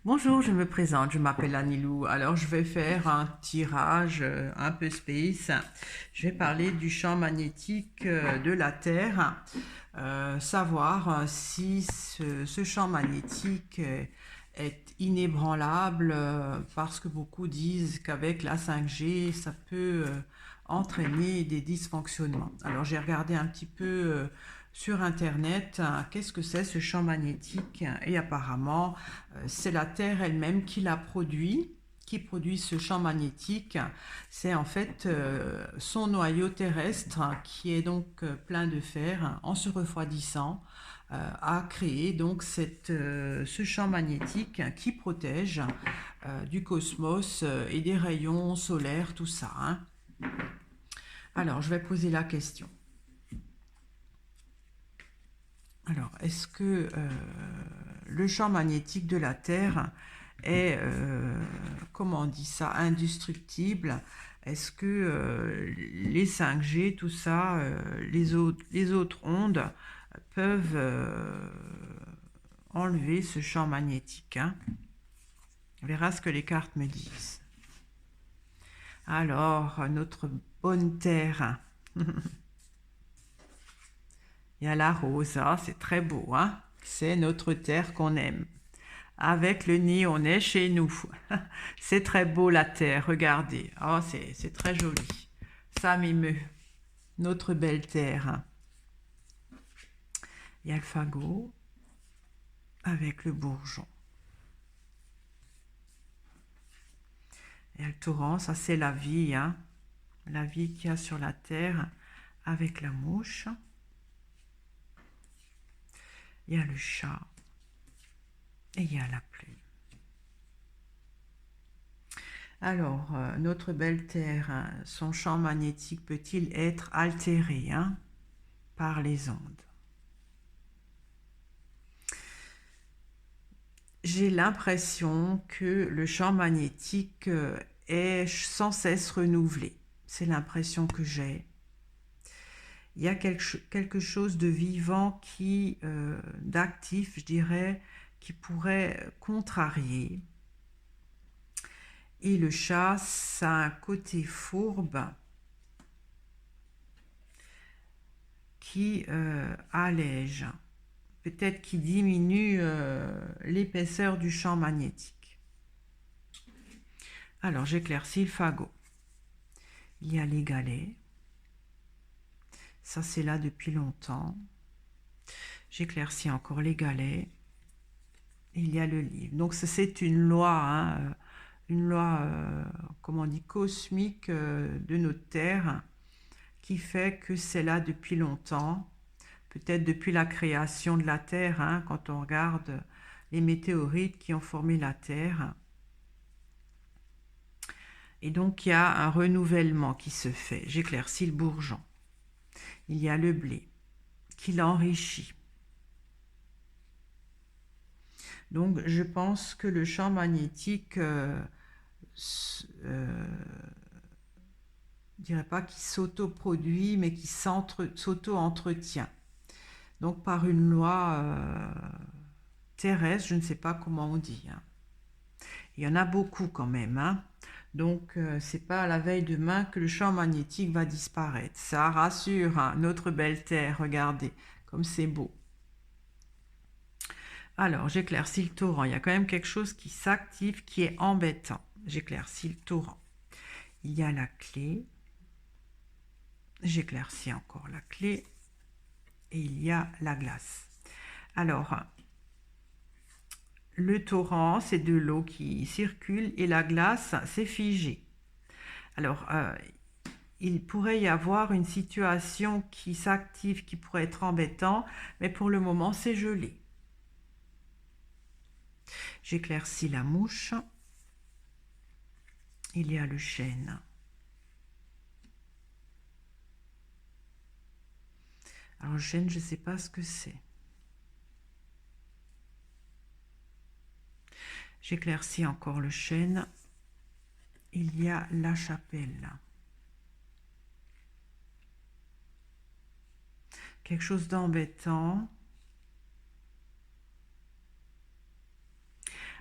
Bonjour, je me présente, je m'appelle Anilou. Alors, je vais faire un tirage un peu space. Je vais parler du champ magnétique de la Terre, savoir si ce champ magnétique est inébranlable, parce que beaucoup disent qu'avec la 5G, ça peut entraîner des dysfonctionnements. Alors, j'ai regardé un petit peu sur Internet, qu'est-ce que c'est ce champ magnétique, et apparemment, c'est la Terre elle-même qui produit ce champ magnétique. C'est en fait son noyau terrestre qui est donc plein de fer en se refroidissant a créé donc ce champ magnétique qui protège du cosmos et des rayons solaires, tout ça, hein. Alors, je vais poser la question. Alors, est-ce que le champ magnétique de la Terre est, comment on dit ça, indestructible? Est-ce que les 5G, tout ça, les autres ondes peuvent enlever ce champ magnétique, hein? On verra ce que les cartes me disent. Alors, notre bonne Terre, il y a la rose, ah, c'est très beau, hein? C'est notre Terre qu'on aime. Avec le nid, on est chez nous. C'est très beau la terre, regardez. Oh, c'est très joli. Ça m'émeut. Notre belle terre. Il y a le fagot avec le bourgeon. Il y a le torrent, ça c'est la vie, hein. La vie qu'il y a sur la terre avec la mouche. Il y a le chat et il y a la pluie. Alors, notre belle terre, hein, son champ magnétique peut-il être altéré, hein, par les ondes? J'ai l'impression que le champ magnétique est sans cesse renouvelé. C'est l'impression que j'ai. Il y a quelque chose de vivant d'actif, je dirais, qui pourrait contrarier. Et le chat, ça a un côté fourbe qui allège, peut-être qui diminue l'épaisseur du champ magnétique. Alors, j'éclaircis le fagot. Il y a les galets. Ça, c'est là depuis longtemps. J'éclaircis encore les galets. Il y a le livre. Donc, c'est une loi, hein, une loi, comment on dit, cosmique de notre Terre, qui fait que c'est là depuis longtemps. Peut-être depuis la création de la Terre, hein, quand on regarde les météorites qui ont formé la Terre. Et donc, il y a un renouvellement qui se fait. J'éclaircis le bourgeon. Il y a le blé qui l'enrichit. Donc, je pense que le champ magnétique, je dirais pas qu'il s'autoproduit, mais qui s'auto-entretient. Donc, par une loi terrestre, je ne sais pas comment on dit, hein. Il y en a beaucoup quand même, hein. Donc, c'est pas à la veille demain que le champ magnétique va disparaître. Ça rassure, hein, notre belle Terre, regardez, comme c'est beau. Alors, j'éclaircis le torrent. Il y a quand même quelque chose qui s'active, qui est embêtant. J'éclaircis le torrent. Il y a la clé. J'éclaircis encore la clé. Et il y a la glace. Alors, le torrent, c'est de l'eau qui circule et la glace, c'est figé. Alors, il pourrait y avoir une situation qui s'active, qui pourrait être embêtant, mais pour le moment, c'est gelé. J'éclaircis la mouche. Il y a le chêne. Alors, le chêne, je ne sais pas ce que c'est. J'éclaircis encore le chêne. Il y a la chapelle. Quelque chose d'embêtant.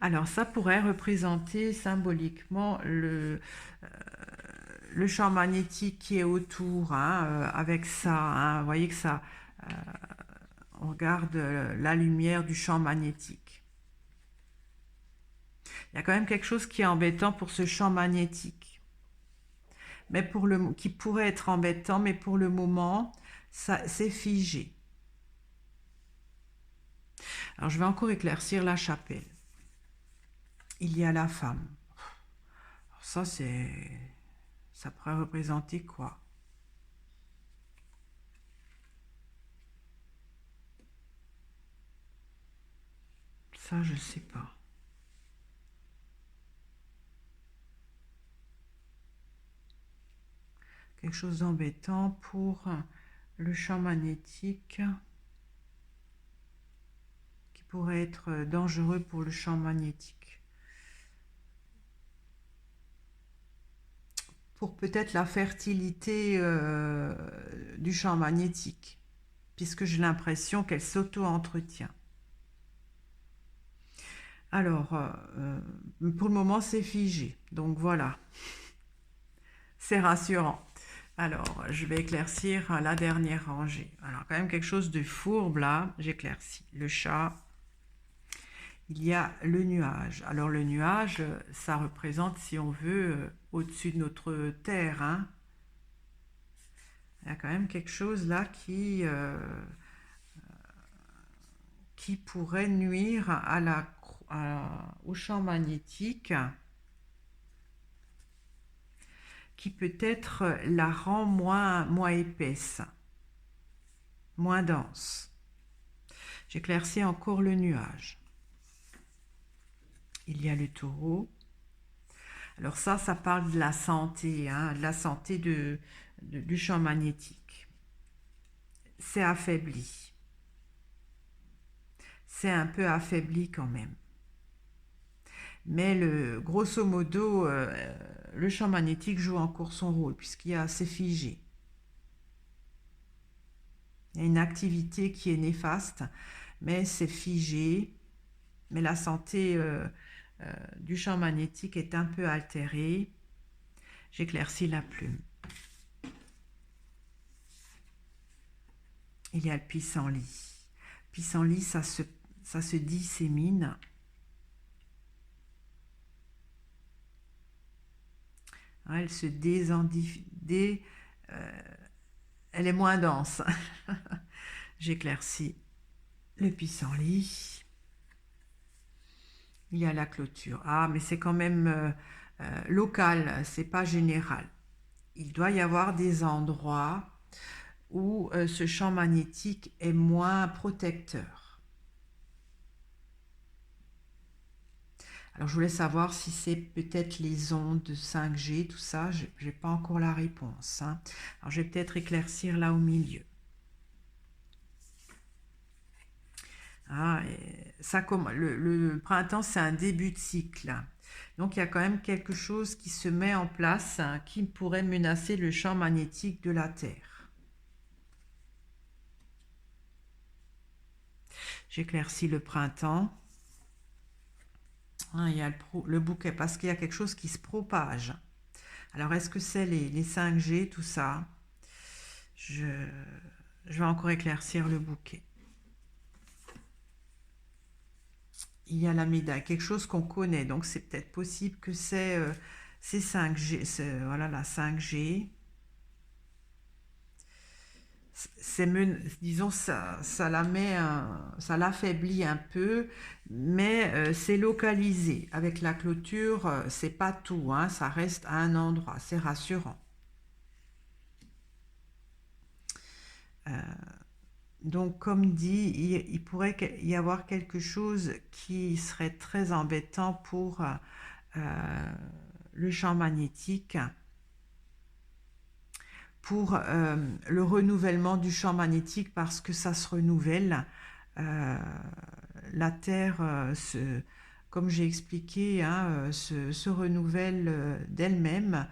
Alors ça pourrait représenter symboliquement le champ magnétique qui est autour, hein, avec ça, hein. Vous voyez que ça, on regarde la lumière du champ magnétique. Il y a quand même quelque chose qui est embêtant pour ce champ magnétique, mais qui pourrait être embêtant, mais pour le moment, ça c'est figé. Alors je vais encore éclaircir la chapelle. Il y a la femme. Alors ça pourrait représenter quoi? Ça, je sais pas. Quelque chose d'embêtant pour le champ magnétique, qui pourrait être dangereux pour le champ magnétique. Pour peut-être la fertilité du champ magnétique, puisque j'ai l'impression qu'elle s'auto-entretient. Alors, pour le moment, c'est figé. Donc voilà, c'est rassurant. Alors, je vais éclaircir la dernière rangée. Alors, quand même quelque chose de fourbe là, j'éclaircis. Le chat, il y a le nuage. Alors, le nuage, ça représente, si on veut, au-dessus de notre terre, hein. Il y a quand même quelque chose là qui pourrait nuire au champ magnétique, qui peut-être la rend moins épaisse, moins dense. J'éclaircis encore le nuage. Il y a le taureau. Alors ça parle de la santé, hein, de la santé du champ magnétique. C'est affaibli. C'est un peu affaibli quand même. Mais grosso modo, le champ magnétique joue encore son rôle, puisqu'il y a assez figé. Il y a une activité qui est néfaste, mais c'est figé. Mais la santé du champ magnétique est un peu altérée. J'éclaircis la plume. Il y a le pissenlit. Pissenlit, ça se dissémine. Elle se elle est moins dense. J'éclaircis le pissenlit. Il y a la clôture. Ah, mais c'est quand même local, c'est pas général. Il doit y avoir des endroits où ce champ magnétique est moins protecteur. Alors, je voulais savoir si c'est peut-être les ondes de 5G, tout ça. Je n'ai pas encore la réponse, hein. Alors, je vais peut-être éclaircir là au milieu. Ah, le printemps, c'est un début de cycle. Donc, il y a quand même quelque chose qui se met en place, hein, qui pourrait menacer le champ magnétique de la Terre. J'éclaircis le printemps. Ah, il y a le bouquet, parce qu'il y a quelque chose qui se propage. Alors, est-ce que c'est les 5G, tout ça? Je vais encore éclaircir le bouquet. Il y a la médaille, quelque chose qu'on connaît, donc c'est peut-être possible que c'est 5G, voilà la 5G. Disons, ça l'affaiblit un peu, mais c'est localisé. Avec la clôture, c'est pas tout, hein, ça reste à un endroit, c'est rassurant. Donc, comme dit, il pourrait y avoir quelque chose qui serait très embêtant pour le champ magnétique, pour le renouvellement du champ magnétique, parce que ça se renouvelle. La Terre, comme j'ai expliqué, hein, se renouvelle d'elle-même,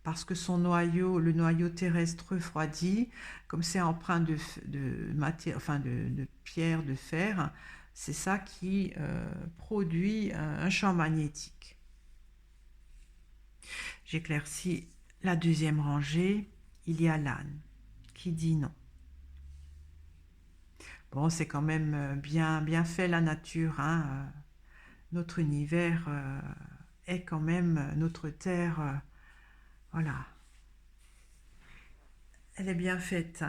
parce que le noyau terrestre refroidit, comme c'est empreint de matière, enfin de pierre, de fer, C'est ça qui produit un champ magnétique. J'éclaircis la deuxième rangée. Il y a l'âne qui dit non. Bon, c'est quand même bien fait la nature, hein. Notre univers est quand même notre terre. Voilà, elle est bien faite.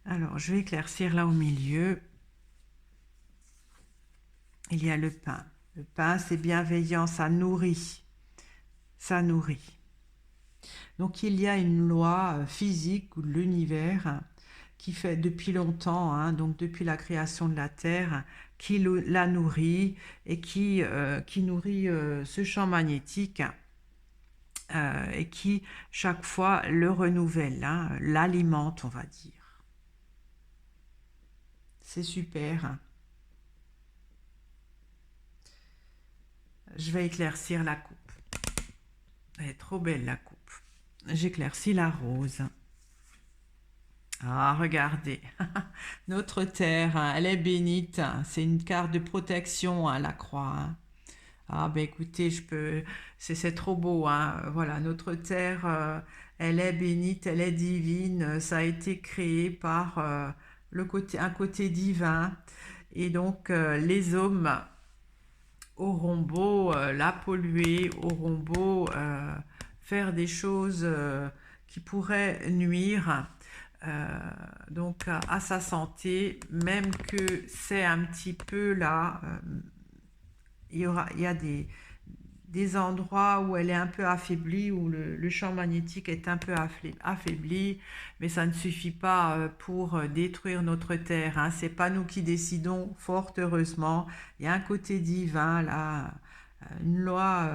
Alors, je vais éclaircir là au milieu. Il y a le pain. Le pain, c'est bienveillant, ça nourrit. Ça nourrit. Donc, il y a une loi physique de l'univers qui fait depuis longtemps, hein, donc depuis la création de la Terre, qui la nourrit et qui nourrit ce champ magnétique et qui, chaque fois, le renouvelle, hein, l'alimente, on va dire. C'est super. Je vais éclaircir la coupe. Elle est trop belle, la coupe. J'éclaircis la rose. Ah, regardez, notre terre, hein, elle est bénite. C'est une carte de protection, hein, la croix, hein. Ah, ben écoutez, c'est trop beau, hein. Voilà, notre terre, elle est bénite, elle est divine. Ça a été créé par un côté divin. Et donc, les hommes auront beau la polluer, auront beau faire des choses qui pourraient nuire donc à sa santé, même que c'est un petit peu là, il y a des endroits où elle est un peu affaiblie, où le champ magnétique est un peu affaibli, mais ça ne suffit pas pour détruire notre terre, hein. C'est pas nous qui décidons, fort heureusement. Il y a un côté divin là, une loi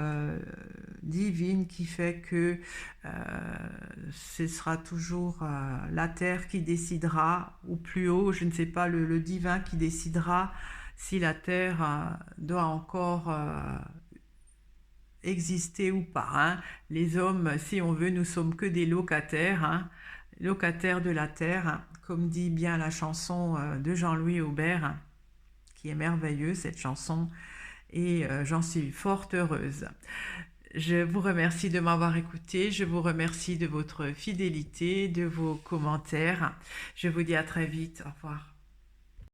divine qui fait que ce sera toujours la terre qui décidera, ou plus haut, je ne sais pas, le divin qui décidera si la terre doit encore exister ou pas, hein. Les hommes, si on veut, nous sommes que des locataires, hein, locataires de la terre, hein, comme dit bien la chanson de Jean-Louis Aubert, qui est merveilleuse cette chanson, et j'en suis fort heureuse. Je vous remercie de m'avoir écouté, je vous remercie de votre fidélité, de vos commentaires. Je vous dis à très vite, au revoir.